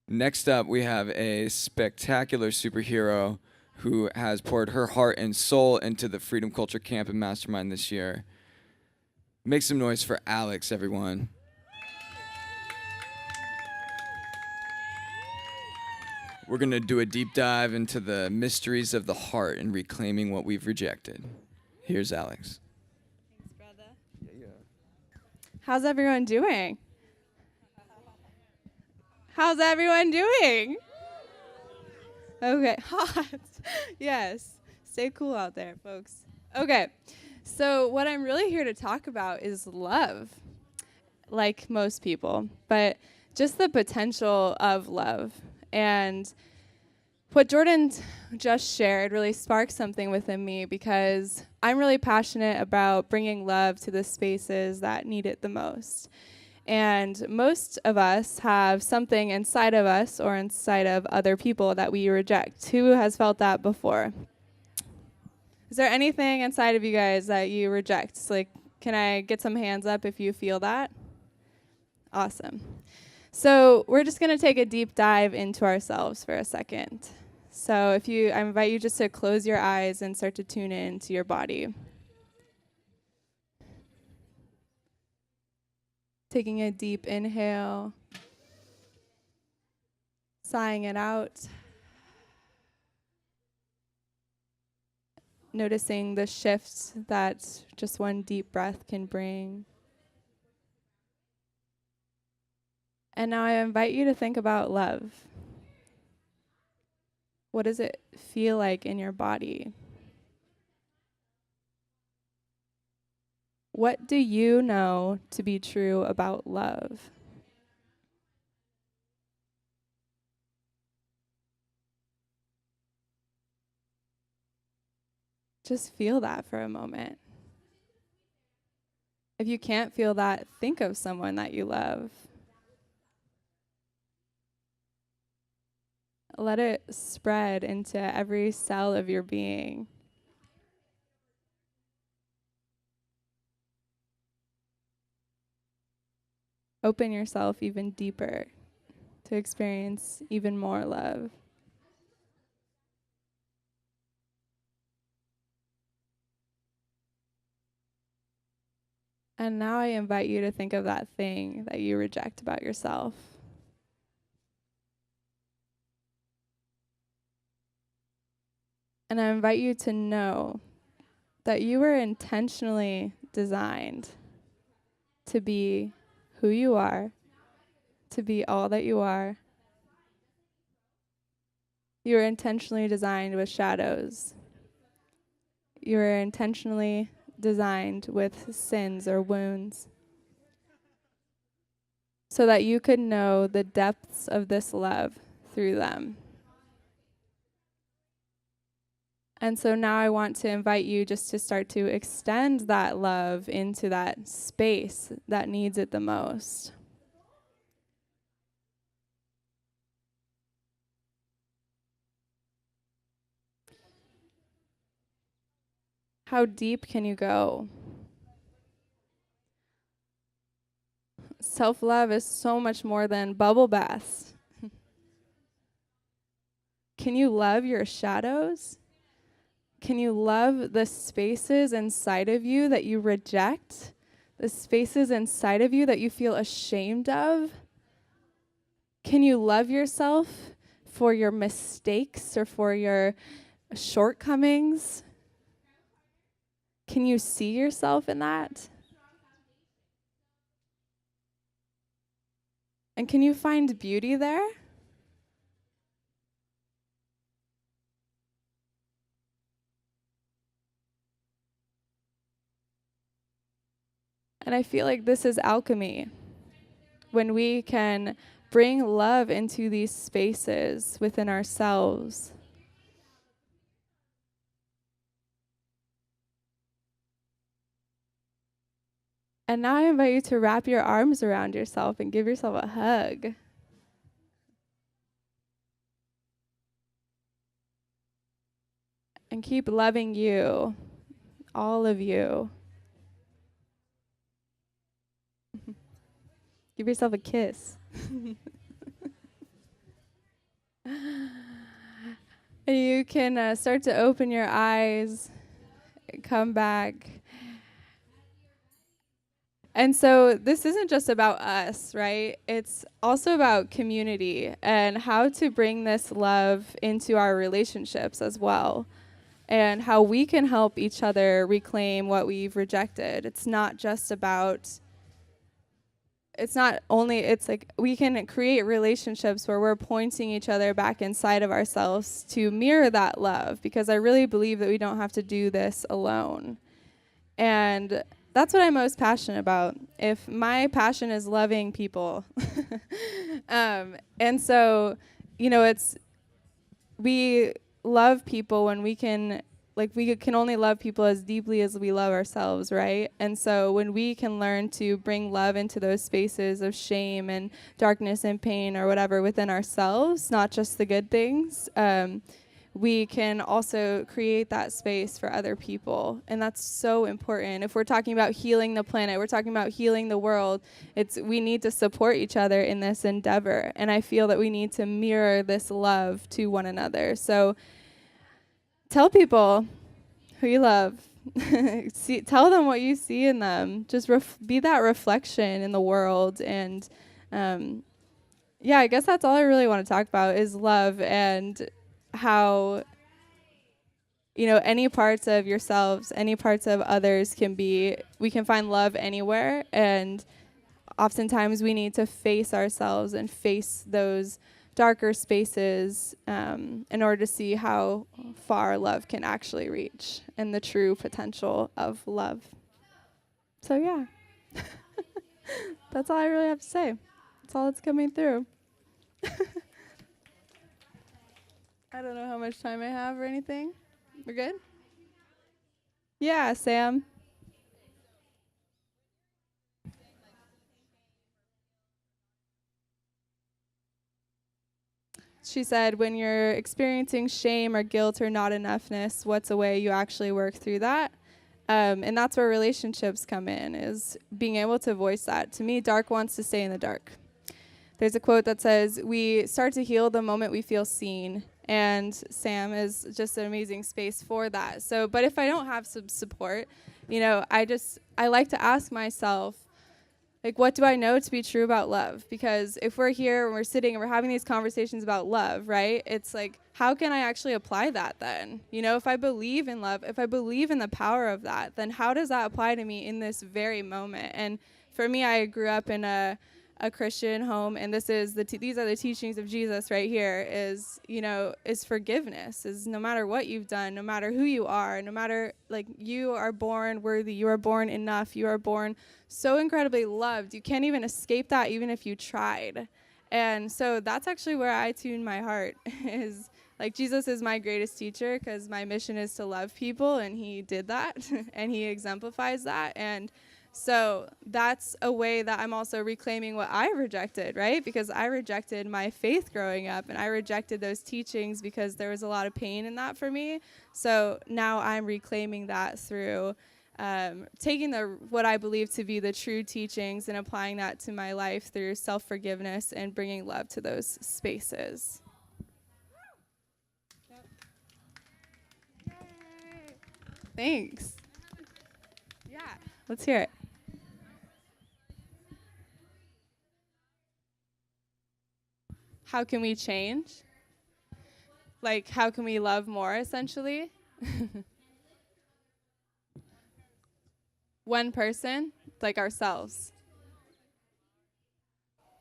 Next up, we have a spectacular superhero who has poured her heart and soul into the Freedom Culture Camp and Mastermind this year. Make some noise for Alex, everyone. We're going to do a deep dive into the mysteries of the heart and reclaiming what we've rejected. Here's Alex. Thanks, brother. How's everyone doing? How's everyone doing? Okay, hot. Yes. Stay cool out there, folks. Okay. So what I'm really here to talk about is love, like most people, but just the potential of love. And what Jordan just shared really sparked something within me because I'm really passionate about bringing love to the spaces that need it the most. And most of us have something inside of us or inside of other people that we reject. Who has felt that before? Is there anything inside of you guys that you reject? Like, can I get some hands up if you feel that? Awesome. So we're just going to take a deep dive into ourselves for a second. So I invite you just to close your eyes and start to tune in to your body. Taking a deep inhale, sighing it out. Noticing the shift that just one deep breath can bring. And now I invite you to think about love. What does it feel like in your body? What do you know to be true about love? Just feel that for a moment. If you can't feel that, think of someone that you love. Let it spread into every cell of your being. Open yourself even deeper to experience even more love. And now I invite you to think of that thing that you reject about yourself. And I invite you to know that you were intentionally designed to be who you are, to be all that you are. You were intentionally designed with shadows. You were intentionally designed with sins or wounds so that you could know the depths of this love through them. And so now I want to invite you just to start to extend that love into that space that needs it the most. How deep can you go? Self-love is so much more than bubble baths. Can you love your shadows? Can you love the spaces inside of you that you reject? The spaces inside of you that you feel ashamed of? Can you love yourself for your mistakes or for your shortcomings? Can you see yourself in that? And can you find beauty there? And I feel like this is alchemy. When we can bring love into these spaces within ourselves. And now I invite you to wrap your arms around yourself and give yourself a hug. And keep loving you, all of you. Give yourself a kiss. And you can start to open your eyes, come back. And so this isn't just about us, right? It's also about community and how to bring this love into our relationships as well, and how we can help each other reclaim what we've rejected. It's like we can create relationships where we're pointing each other back inside of ourselves to mirror that love, because I really believe that we don't have to do this alone. And that's what I'm most passionate about. If my passion is loving people. And so, we love people when we can only love people as deeply as we love ourselves, right? And so when we can learn to bring love into those spaces of shame and darkness and pain or whatever within ourselves, not just the good things, we can also create that space for other people. And that's so important. If we're talking about healing the planet, we're talking about healing the world, we need to support each other in this endeavor. And I feel that we need to mirror this love to one another. So tell people who you love. Tell them what you see in them. Just be that reflection in the world. And I guess that's all I really want to talk about is love, and how any parts of yourselves, any parts of others we can find love anywhere. And oftentimes we need to face ourselves and face those darker spaces in order to see how far love can actually reach and the true potential of love. So yeah, that's all I really have to say. That's all that's coming through. I don't know how much time I have or anything. We're good? Yeah, Sam. She said, when you're experiencing shame or guilt or not enoughness, what's a way you actually work through that? And that's where relationships come in, is being able to voice that. To me, dark wants to stay in the dark. There's a quote that says, we start to heal the moment we feel seen. And Sam is just an amazing space for that. So, but if I don't have some support, I like to ask myself, like, what do I know to be true about love? Because if we're here and we're sitting and we're having these conversations about love, right? It's like, how can I actually apply that then? If I believe in love, if I believe in the power of that, then how does that apply to me in this very moment? And for me, I grew up in a Christian home, and these are the teachings of Jesus right here, is forgiveness, is no matter what you've done, no matter who you are, no matter, like, you are born worthy, you are born enough, you are born so incredibly loved. You can't even escape that, even if you tried. And so that's actually where I tune my heart, is like, Jesus is my greatest teacher, because my mission is to love people, and he did that and he exemplifies that. And so that's a way that I'm also reclaiming what I rejected, right? Because I rejected my faith growing up, and I rejected those teachings because there was a lot of pain in that for me. So now I'm reclaiming that through taking what I believe to be the true teachings and applying that to my life through self-forgiveness and bringing love to those spaces. Yep. Thanks. Yeah, let's hear it. How can we change? Like, how can we love more, essentially? One person, like ourselves.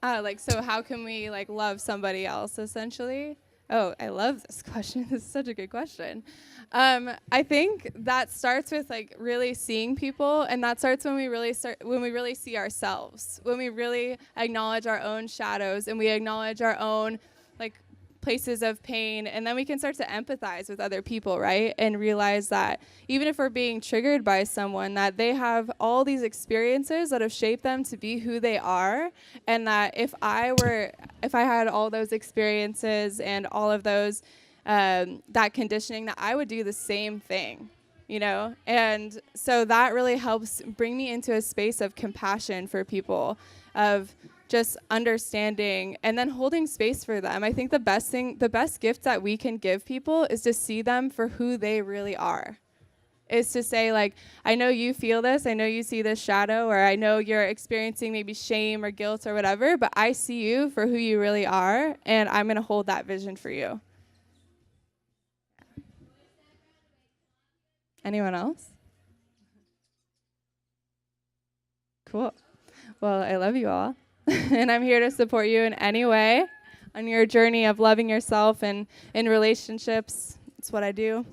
So how can we, like, love somebody else, essentially? Oh, I love this question. This is such a good question. I think that starts with, like, really seeing people, and that starts when we really see ourselves, when we really acknowledge our own shadows, and we acknowledge our own, like, places of pain, and then we can start to empathize with other people, right? And realize that even if we're being triggered by someone, that they have all these experiences that have shaped them to be who they are, and that if I had all those experiences and all of those that conditioning, that I would do the same thing. you know? And so that really helps bring me into a space of compassion for people, of just understanding and then holding space for them. I think the best gift that we can give people is to see them for who they really are. Is to say, like, I know you feel this, I know you see this shadow, or I know you're experiencing maybe shame or guilt or whatever, but I see you for who you really are, and I'm going to hold that vision for you. Anyone else? Cool. Well, I love you all, and I'm here to support you in any way on your journey of loving yourself and in relationships. It's what I do.